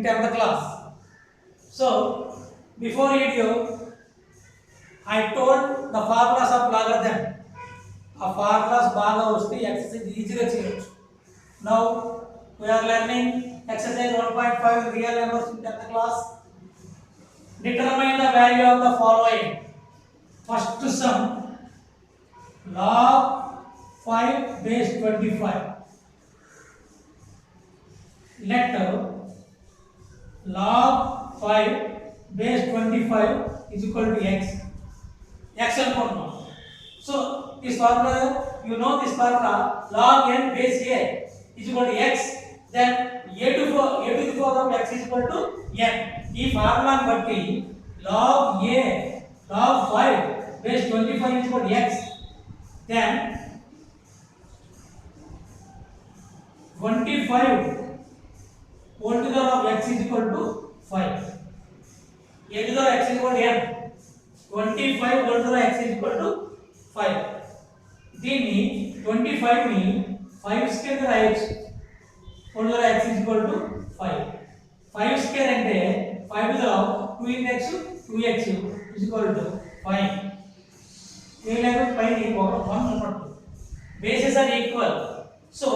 10th class. So before video I told the formulas of logarithm. A formulas baga vaste exercise easy ga cheyochu. Now we are learning exercise 1.5 real numbers in 10th class. Determine the value of the following. First sum log 5 base 25. Let log 5 base 25 is equal to x. X and formula. So this formula, you know this formula, log n base a is equal to x. Then a to the power of x is equal to n. ఈ ఫార్ములాను బట్టి log a log 5 base 25 is equal to x. Then 25 whole to the power of x is equal to 5. A to the power x is equal to n. 25 whole to the x is equal to 5. దీన్ని 25 ని 5 square గా రాయొచ్చు. whole to the x is equal to 5. 5 square అంటే 5 to the 2 into x 2x is equal to 5. A level పైన ఒక 1 ఉన్నట్టు. bases are equal. So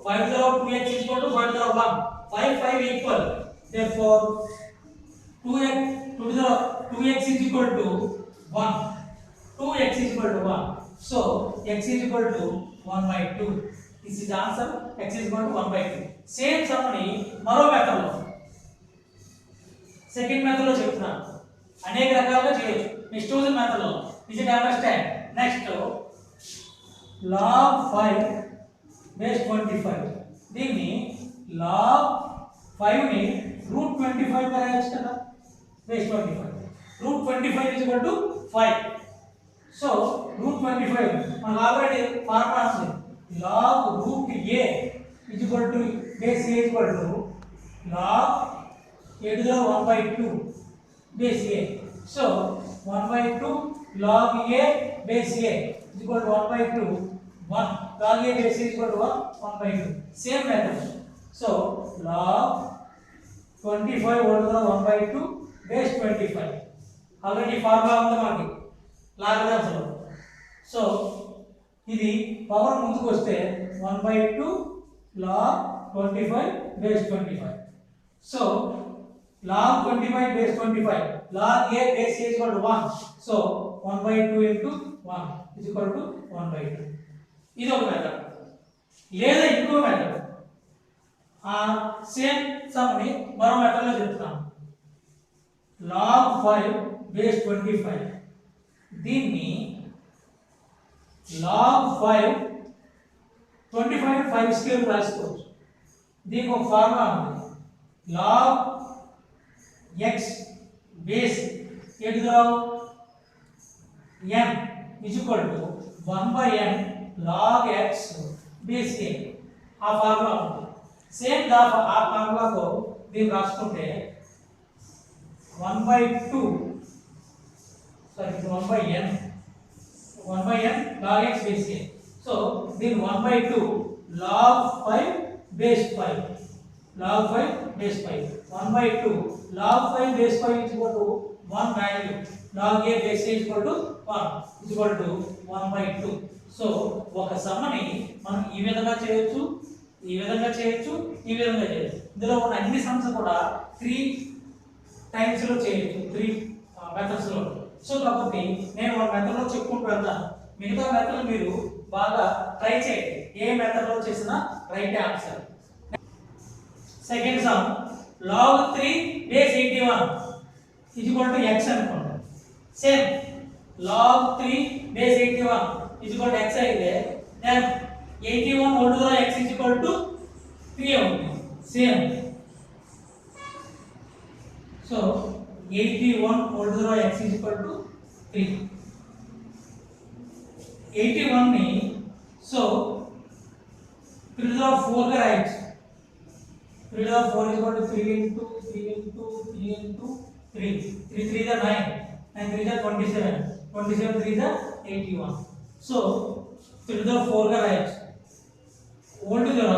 5 to the 2x is equal to 5 to the 1. 5 equal. Therefore 2x to the 2x is equal to 1. 2x is equal to 1. So x is equal to 1 by 2. This is the answer. X is equal to 1 by 2. Same sum ni maro method lo. Second method lo చెప్తున్నాను. అనేక రకాలుగా చేయొచ్చు. Next method లో. Is it understand? Next log 5 base 25. దీన్ని log 5 ని √25 గా రాయొచ్చు కదా. base 25. √25 is equal to 5. So √25 మనకు ఆల్రెడీ ఫార్ములా ఉంది. log √a is equal to base a is equal to log a to the 1 by 2 base a. So 1 by 2 log a base a is equal to 1 by 2 1 log a base a is equal to 1 by 2. Same method. So log 25 whole to the 1 by 2 base 25. Already formula ఉంది మనకి logarithms లో. So ఇది power ముందుకు వస్తే 1 by 2 log 25 base 25. So log 25 base 25 log a base a is equal to 1. So 1 by 2 into 1 is equal to 1 by 2. ఇది ఒక method. లేదా ఇంకో మెథడ్. ఆ సేమ్ సమ్ ని మరో మెథడ్ లో చెప్తాను. log 5 base 25. దీన్ని log 5 25 5 స్క్వేర్ రాసుకోవచ్చు. దీనికి ఒక ఫార్ములా ఉంది. log x base a to the n is equal to 1 by n log x base a. ఆ ఫార్ములా ఉంది. సేమ్ ఆ ఫార్ములాతో దీన్ని రాసుకుంటే 1 by 2 sorry 1 by n log x base a. So then 1 by 2 log 5 base 5 log 5 base 5 1 by 2 log 5 base 5 is equal to 1 value log a base a is equal to 1 is equal to 1 by 2. So ఒక సమ్మని మనం ఈ విధంగా చేయొచ్చు, ఈ విధంగా చేయొచ్చు, ఈ విధంగా చేయొచ్చు. ఇందులో ఉన్న అన్ని సమ్స్ కూడా 3 టైమ్స్ లో చేయొచ్చు, 3 మెథడ్స్ లో. సో కాబట్టి నేను ఒక మెథడ్ లో చెప్పుకుంటూ వెళ్తాను. మిగతా మెథడ్ మీరు బాగా ట్రై చేయండి. ఏ మెథడ్ లో చేసినా right answer. Second some log 3 base 81 is equal to x అనుకోండి. Same log 3 base 81 is equal to x అయితే then 81 whole to the x is equal to 3 అవుతుంది. Same. So 81 whole to the x is equal to 3. 81 ని so 3 to the 4 గా రాయొచ్చు. 3 to the 4 is equal to 3 into 3 into 3 into 3. 3 3 is 9 and 3 is 27. 27 3 is 81. So 3 to the 4 గా రాయొచ్చు. whole to the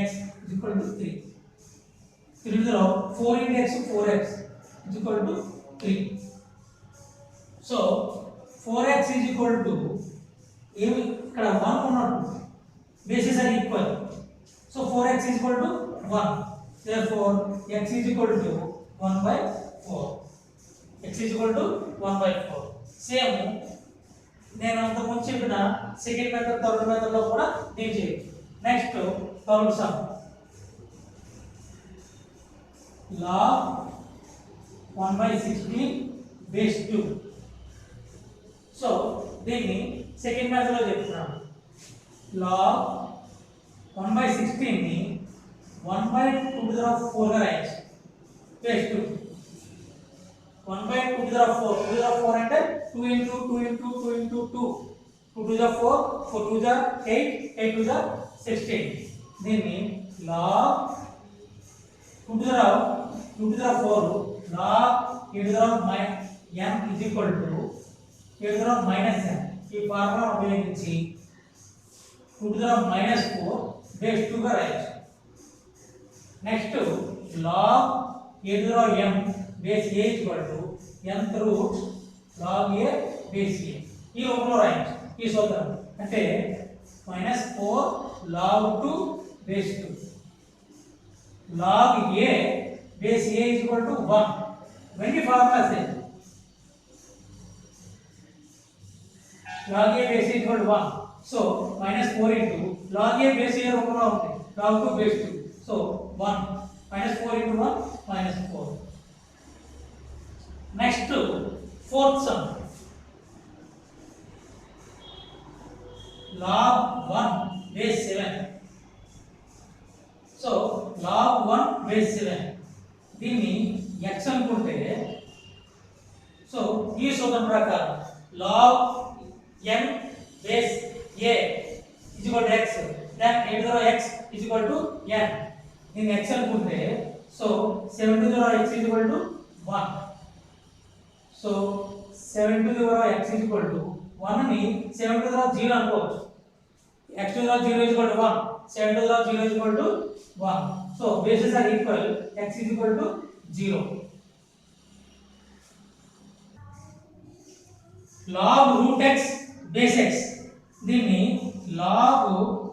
x is equal to 3. 3 to the power 4 into x 4x is equal to 3. So 4x is equal to ఇక్కడ 1 ఉన్నట్టు bases are equal. So 4x is equal to 1. Therefore x is equal to 1 by 4. x is equal to 1 by 4. Same నేను అంతకుముందు చెప్పిన second method third method లో కూడా దీన్ని చేయొచ్చు. Next third sum log 1 by 16 base 2. So దీన్ని second method లో చెప్తున్నాను. log 1 by 16 ని 1 by 2 to the power 4 గా రాయొచ్చు. base 2 1 by 2 to the power 4 2 to the power 4 అంటే 2 into 2 into 2 into 2 2 to the 4 4 to the 8 8 to the 16. దీన్ని log 2 to the 4 log e to the power n is equal to e to the power minus n. ఈ formula ఉపయోగించి 2 to the power minus 4 base 2 గా రాయొచ్చు. Next log e to the power m base a is equal to nth root log a base a. ఈ రూపంలో రాయొచ్చు ఈ సూత్రం. అంటే minus 4 log 2 base 2 log a base a is equal to 1. Many formulas है. log a base a is equal to 1. So minus 4 into log a base a रूपంలో ఉంది. log 2 base 2. So 1 minus 4 into 1 minus 4. Next fourth sum log 1 base 7. So log 1 base 7 దీన్ని x అనుకుంటే so ఈ సూత్రం ప్రకారం log n base a is equal to x then a to the power x is equal to n. దీన్ని x అనుకుంటే so 7 to the power x is equal to 1. So 7 to the power x is equal to 1 ని 7 to the power 0 అనుకోవచ్చు. x to the power 0 is equal to 1 7 to the power 0 is equal to 1. So bases are equal. X is equal to 0. log root x base x దీన్ని log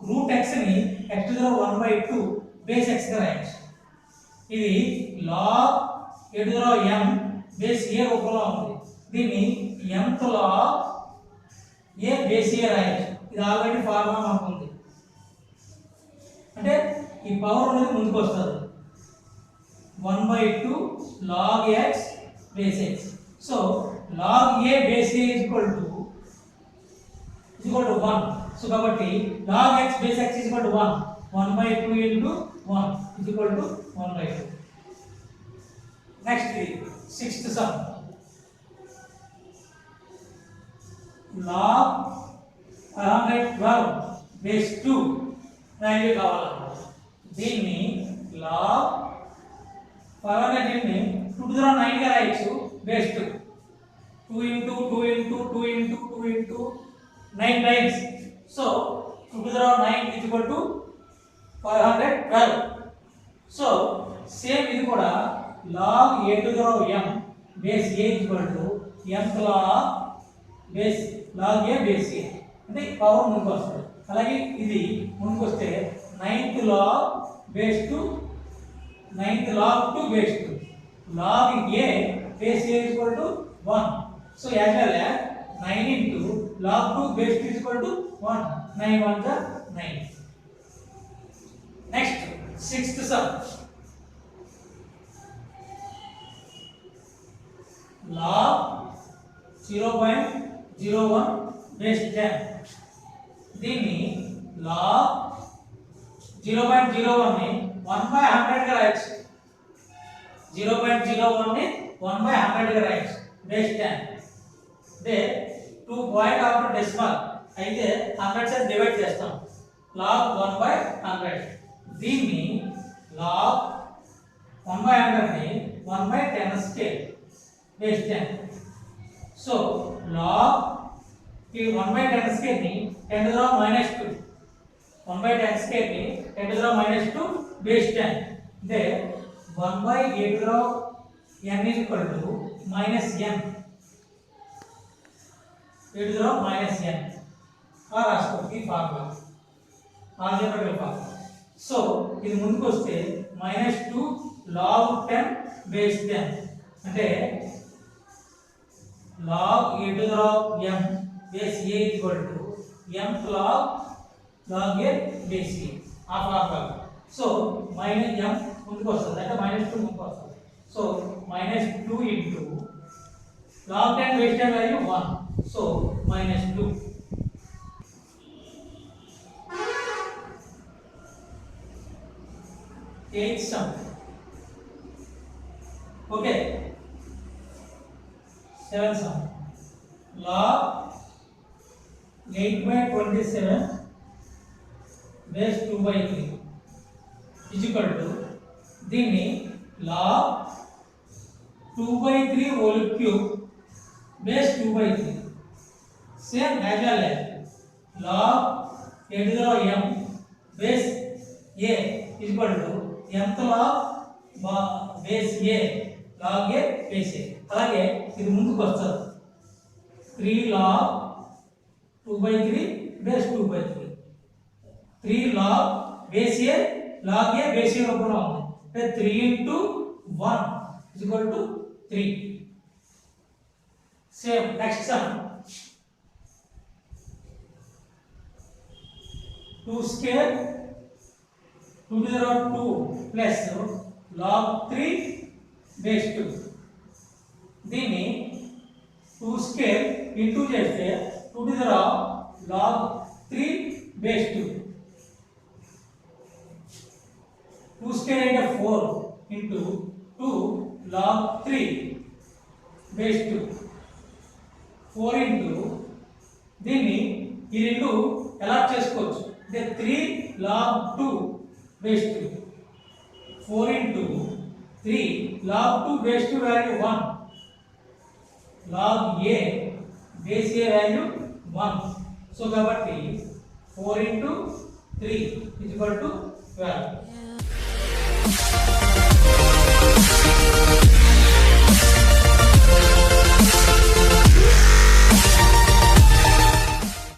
root x ని x to the power 1 by 2 base x గా రాయొచ్చు. ఇది log a to the power m base a రూపంలో ఉంది. దీన్ని mth log a base a రాయొచ్చు. ఇది ఆల్రెడీ ఫార్ములా మనకు ఉంది. అంటే ఈ పవర్ అనేది ముందుకు వస్తుంది 1 by 2 log x base x. So log a base a is equal to 1. So కాబట్టి log x base x is equal to 1. 1 by 2 into 1 is equal to 1 by 2. Next sixth sum log 512 base 2 value కావాలన్నమాట. దీన్ని log 500 ని 2 to the power 9 గా రాయొచ్చు. base 2 2 into 2 into 2 into 2 into 9 times. So 2 to the power 9 is equal to 512. So same ఇది కూడా log a to the power m base a is equal to mth log base log a base a. అంటే power ముందుకు వస్తుంది. అలాగే ఇది ముందుకు వస్తే 9th log base 2 9th log 2 base 2 log a base a is equal to 1. So as well as 9 into log 2 base 2 is equal to 1. 9 1 the 9. Next sixth sum log 0.01 base 10. దీన్ని log 0.01 ని 1 by 100 గా రాయొచ్చు. 0.01 ని 1 by 100 గా రాయొచ్చు. base 10. They 2 point after decimal అయితే 100 చే divide చేస్తాం. log 1 by 100. దీన్ని log 1 by 100 ని 1 by 10 scale base 10. So log ఈ 1 by 10 స్కేల్ ని 10 to the power minus 2 1 by 10 scare ని 10 to the power minus 2 base 10. Then 1 by a to the n is equal to minus n, a to the minus n. ఆ రాసుకోండి ఈ formula ఆల్జీబ్రాటికల్ formula. So ఇది ముందుకు వస్తే -2 log 10 base 10 అంటే log a to the m base a is equal to m log a base a. ఆ formula. So minus m ముందుకు వస్తుంది అంటే -2 ముందుకు వస్తుంది. So -2 into log 10 base 10 value 1. So -2. Eighth sum. Okay. Seventh sum. Log 8 by 27 base 2 by 3 is equal to దీన్ని log 2 by 3 whole cube base 2 by 3. Same as well as log a to the m base a is equal to nth log base a log a base a. అలాగే ఇది ముందుకు వస్తుంది 3 log 2 by 3 base 2 by 3. 3 log base a log a base a రూపంలో ఉంది అంటే 3 into 1 is equal to 3. Same next sum 2 square 2 to the power 2 plus log 3 base 2. దీన్ని 2 square into చేస్తే 2 to the power log 3 base 2. 2 square into 4 into 2 log 3 base 2. 4 into దీన్ని ఈ రెండు ఎలా చేసుకోవచ్చు అంటే 3 log 2 base 2. 4 into 3 log 2 base 2 value 1. Log a base a value 1. So కాబట్టి 4 into 3 is equal to 12.